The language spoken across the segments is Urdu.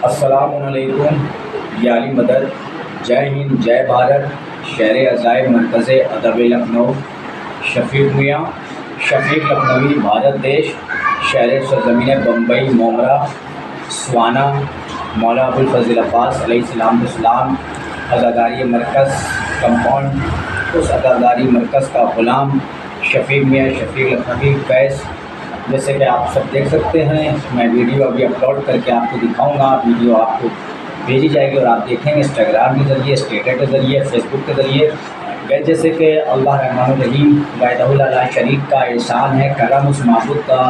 السلام علیکم یاری مدد جے ہند جے بھارت شہر عزائے مرکز ادب لکھنؤ شفیق میاں شفیق لکھنوی بھارت دیش شہر سرزمین بمبئی مومرا سوانا مولا ابوالفضل عباس علیہ السلام عزاداری مرکز کمپاؤنڈ اس عزاداری مرکز کا غلام شفیق میاں شفیق لکھنوی فیض۔ جیسے کہ آپ سب دیکھ سکتے ہیں، میں ویڈیو ابھی اپلوڈ کر کے آپ کو دکھاؤں گا۔ ویڈیو آپ کو بھیجی جائے گی اور آپ دیکھیں گے انسٹاگرام کے ذریعے، اسٹیٹس کے ذریعے، فیس بک کے ذریعے۔ جیسے کہ اللہ الرحمن الرحیم وحدہ لا شریک کا احسان ہے، کرم اس معبود کا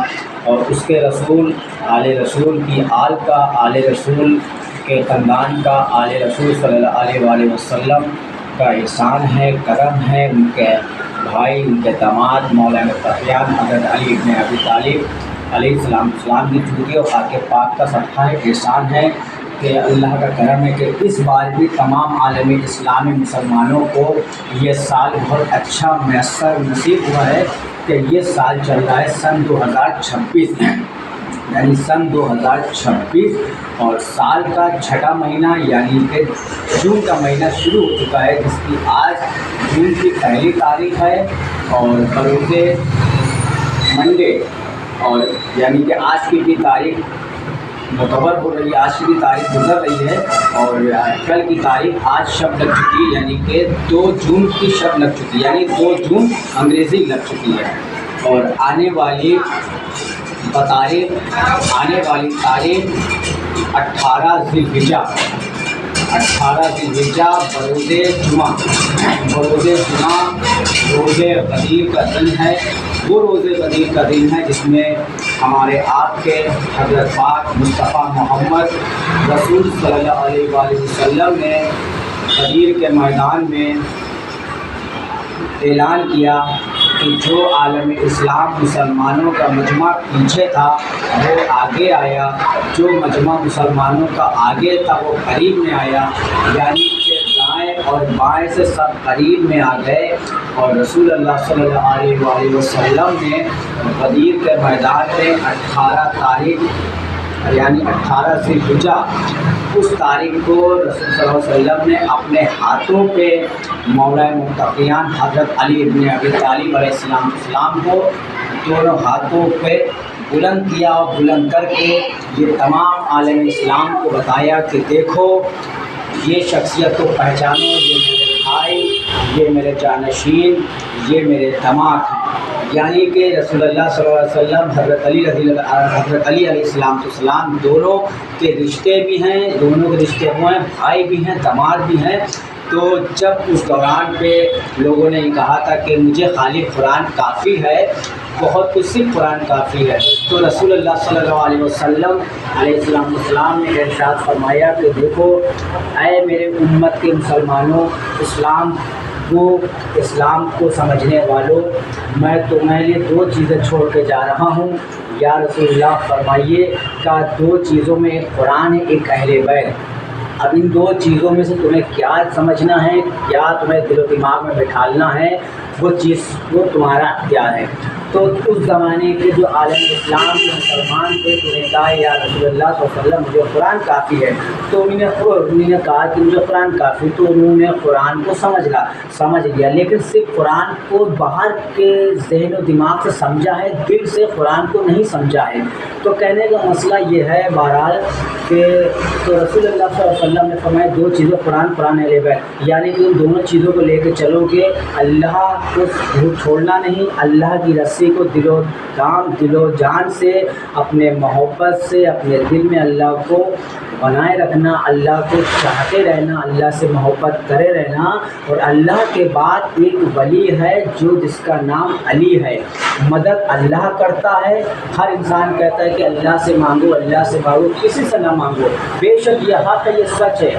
اور اس کے رسول آل رسول کی آل کا، آل رسول کے خاندان کا، آل رسول صلی اللہ علیہ وآلہ وسلم کا احسان ہے، کرم ہے۔ ان کے بھائی، ان کے داماد مولا متقیان حضرت علی ابن ابی طالب علیہ السلام کی چوٹی اور خاک پاک کا صدقہ ہے، احسان ہے کہ اللہ کا کرم ہے کہ اس بار بھی تمام عالم اسلامی مسلمانوں کو یہ سال بہت اچھا میسر نصیب ہوا ہے کہ یہ سال چل رہا ہے سن 2026 یعنی سن 2026 اور سال کا چھٹا مہینہ یعنی کہ جون کا مہینہ شروع ہو چکا ہے، جس کی آج جون کی پہلی تاریخ ہے اور بروز منڈے اور یعنی کہ آج کی بھی تاریخ معتبر ہو رہی ہے، آج کی بھی تاریخ گزر رہی ہے اور کل کی تاریخ آج شب لگ چکی ہے، یعنی کہ 2 جون کی شب لگ چکی ہے، یعنی 2 جون انگریزی لگ چکی ہے اور آنے والی تاریخ 18 ذی الحجہ بروز جمعہ روز قدیر کا دن ہے۔ وہ روز قدیر کا دن ہے جس میں ہمارے آپ کے حضرت پاک مصطفیٰ محمد رسول صلی اللہ علیہ وآلہ وسلم نے قدیر کے میدان میں اعلان کیا کہ جو عالم اسلام مسلمانوں کا مجمع پیچھے تھا وہ آگے آیا، جو مجمع مسلمانوں کا آگے تھا وہ قریب میں آیا، یعنی کہ دائیں اور بائیں سے سب قریب میں آ گئے اور رسول اللہ صلی اللہ علیہ وآلہ وسلم نے قدیر کے میدان میں 18 تاریخ یعنی 18 ذی الحجہ اس تاریخ کو رسول صلی اللہ علیہ وسلم نے اپنے ہاتھوں پہ مولا متقیان حضرت علی ابن ابی طالب علیہ السلام کو دونوں ہاتھوں پہ بلند کیا اور بلند کر کے یہ تمام عالم اسلام کو بتایا کہ دیکھو یہ شخصیت کو پہچانو، یہ میرے بھائی، یہ میرے جانشین، یہ میرے داماد ہیں۔ یعنی کہ رسول اللہ صلی اللہ علیہ وسلم حضرت علی علیہ السلام دونوں کے رشتے بھی ہیں، دونوں کے رشتے ہوئے ہیں، بھائی بھی ہیں، داماد بھی ہیں۔ تو جب اس دوران پہ لوگوں نے یہ کہا تھا کہ مجھے خالی قرآن کافی ہے، بہت کچھ صرف قرآن کافی ہے، تو رسول اللہ صلی اللہ علیہ وسلم علیہ السلام نے ارشاد فرمایا کہ دیکھو اے میرے امت کے مسلمانوں، اسلام کو سمجھنے والوں، میں تمہیں لیے 2 چیزیں چھوڑ کے جا رہا ہوں۔ یا رسول اللہ فرمائیے کہ 2 چیزوں میں ایک قرآن ہے، ایک اہل بیت۔ اب ان 2 چیزوں میں سے تمہیں کیا سمجھنا ہے، کیا تمہیں دل و دماغ میں بٹھالنا ہے، وہ چیز وہ تمہارا اختیار ہے۔ تو اس زمانے کے جو عالم اسلام کے مسلمان تھے انہیں کہا یا رسول اللہ صلی اللہ علیہ وسلم مجھے قرآن کافی ہے، تو انہوں نے کہا کہ مجھے قرآن کافی، تو انہوں نے قرآن کو سمجھ لیا، لیکن صرف قرآن کو باہر کے ذہن و دماغ سے سمجھا ہے، دل سے قرآن کو نہیں سمجھا ہے۔ تو کہنے کا مسئلہ یہ ہے بہرحال کہ تو رسول اللہ صلی اللہ علیہ وسلم نے فرمایا 2 چیزیں قرآن اہل بیت، یعنی کہ ان دونوں چیزوں کو لے کے چلو گے، اللہ کو چھوڑنا نہیں، اللہ کی رسی کو دل و جان سے، اپنے محبت سے، اپنے دل میں اللہ کو بنائے رکھنا، اللہ کو چاہتے رہنا، اللہ سے محبت کرے رہنا۔ اور اللہ کے بعد ایک ولی ہے جس کا نام علی ہے، مدد اللہ کرتا ہے۔ ہر انسان کہتا ہے کہ اللہ سے مانگو، کسی سے نہ مانگو، بے شک یہ حق ہے، یہ سچ ہے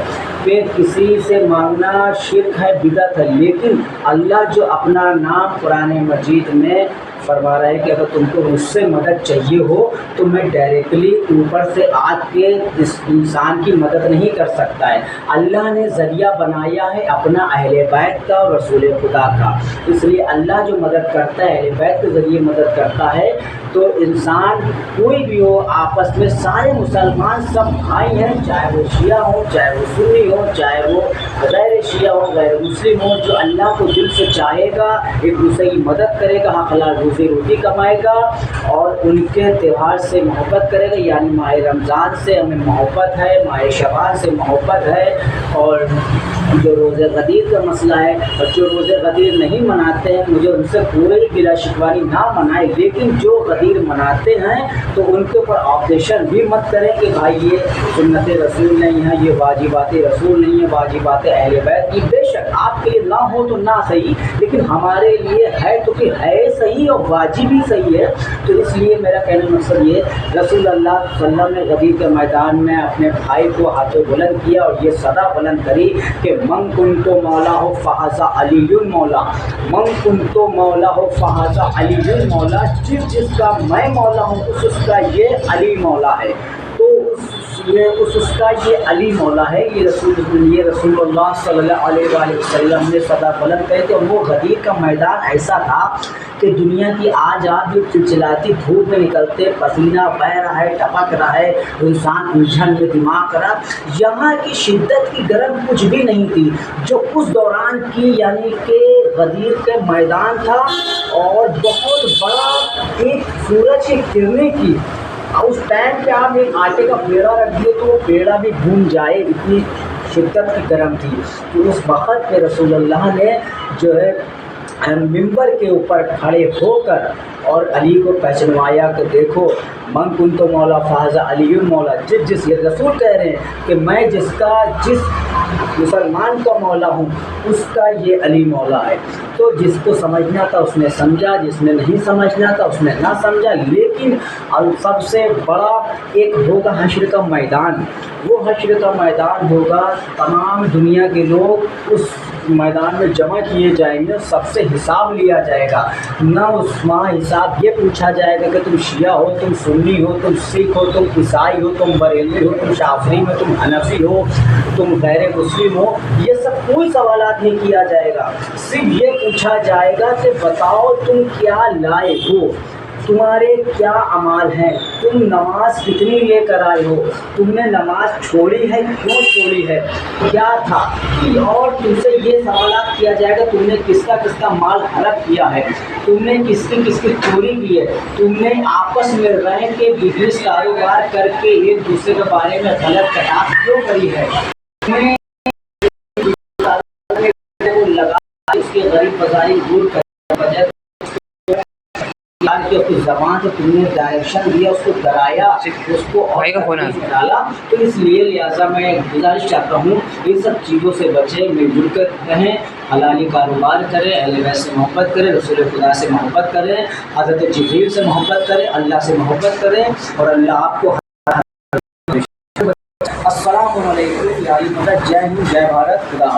کہ کسی سے مانگنا شرک ہے، بدعت ہے، لیکن اللہ جو اپنا نام قرآن مجید میں فرما رہے ہیں کہ اگر تم کو مجھ سے مدد چاہیے ہو تو میں ڈائریکٹلی اوپر سے آج کے اس انسان کی مدد نہیں کر سکتا ہے، اللہ نے ذریعہ بنایا ہے اپنا اہل بیت کا اور رسول خدا کا، اس لیے اللہ جو مدد کرتا ہے اہل بیت کے ذریعے مدد کرتا ہے۔ تو انسان کوئی بھی ہو، آپس میں سارے مسلمان سب بھائی ہیں، چاہے وہ شیعہ ہو، چاہے وہ سنی ہو، چاہے وہ غیر شیعہ ہو، غیر مسلم ہو، جو اللہ کو دل سے چاہے گا ایک دوسرے کی مدد کرے گا، حق حلال روزی کمائے گا اور ان کے تہوار سے محبت کرے گا، یعنی ماہ رمضان سے ہمیں محبت ہے، ماہ شعبان سے محبت ہے، اور جو روزہ غدیر کا مسئلہ ہے اور جو روزہ غدیر نہیں مناتے ہیں مجھے ان سے پورے بلا شکوانی نہ منائے، لیکن جو غدیر مناتے ہیں تو ان کے اوپر آبجیکشن بھی مت کریں کہ بھائی یہ سنت رسول نہیں ہے، یہ واجبات رسول نہیں ہے، واجبات اہل بیت کی، بے شک آپ کے لیے نہ ہو تو نہ صحیح، لیکن ہمارے لیے ہے تو کہ ہے صحیح اور واجب ہی صحیح ہے۔ تو اس لیے میرا کہنے کا مقصد یہ، رسول اللہ صلی اللہ علیہ وسلم نے غدیر کے میدان میں اپنے بھائی کو ہاتھوں بلند کیا اور یہ صدا بلند کری کہ من کنت مولا ہو فہذا علی مولا، من کنت مولا ہو فہذا علی مولا، جس کا میں مولا ہوں اس کا یہ علی مولا ہے، تو اس کا یہ علی مولا ہے، یہ رسول اللہ صلی اللہ علیہ وآلہ وسلم نے صدا بلند کرے تھے۔ اور وہ غدیر کا میدان ایسا تھا کہ دنیا کی آج آپ جو چلچلاتی دھوپ میں نکلتے، پسینہ بہہ رہا ہے، ٹپک رہا ہے، انسان الجھن میں دماغ کرا، یہاں کی شدت کی گرم کچھ بھی نہیں تھی جو اس دوران کی، یعنی کہ غدیر کے میدان تھا اور بہت بڑا ایک سورج کی کرنے کی، اس ٹائم پہ آپ ایک آٹے کا پیڑا رکھ دیے تو وہ پیڑا بھی بھون جائے، اتنی شدت کی گرم تھی۔ تو اس وقت پہ رسول اللہ نے جو ہے ممبر کے اوپر کھڑے ہو کر اور علی کو پہچنوایا کہ دیکھو من کنت مولا فہذا علی مولا، جس یہ رسول کہہ رہے ہیں کہ میں جس مسلمان کا مولا ہوں اس کا یہ علی مولا ہے۔ تو جس کو سمجھنا تھا اس نے سمجھا، جس نے نہیں سمجھنا تھا اس نے نہ سمجھا، لیکن سب سے بڑا ایک ہوگا حشر کا میدان، وہ حشر کا میدان ہوگا، تمام دنیا کے لوگ اس میدان میں جمع کیے جائیں گے، سب سے حساب لیا جائے گا، نہ اس وہاں حساب یہ پوچھا جائے گا کہ تم شیعہ ہو، تم سنی ہو، تم سکھ ہو، تم عیسائی ہو، تم بریلوی ہو، تم شافعی ہو، تم حنفی ہو، تم غیر مسلم ہو، یہ سب کوئی سوالات نہیں کیا جائے گا، صرف یہ پوچھا جائے گا کہ بتاؤ تم کیا لائے ہو، تمہارے کیا اعمال ہیں، تم نماز کتنی لے کر آئے ہو، تم نے نماز چھوڑی ہے، کیوں چھوڑی ہے، کیا تھا، اور تم سے یہ سوالات کیا جائے گا تم نے کس کا مال ہڑپ کیا ہے، تم نے کس کی چوری کی ہے، تم نے آپس میں رہ کے بزنس کاروبار کر کے ایک دوسرے کے بارے میں غلط کٹاف کیوں کری ہے، تم نے لگا اس کے غریب بازاری دور کر وجہ کہ اپنی زبان سے تم نے ڈائریکشن دیا، اس کو کرایا، اس کو ڈالا، تو اس لیے لہٰذا میں گزارش چاہتا ہوں ان سب چیزوں سے بچیں، مل جل کر رہیں، حلالی کاروبار کریں، اہل بیت سے محبت کریں، رسول خدا سے محبت کریں، حضرت جبریل سے محبت کریں، اللہ سے محبت کریں، اور اللہ آپ کو السلام علیکم، جے ہند جے بھارت، خدا حافظ۔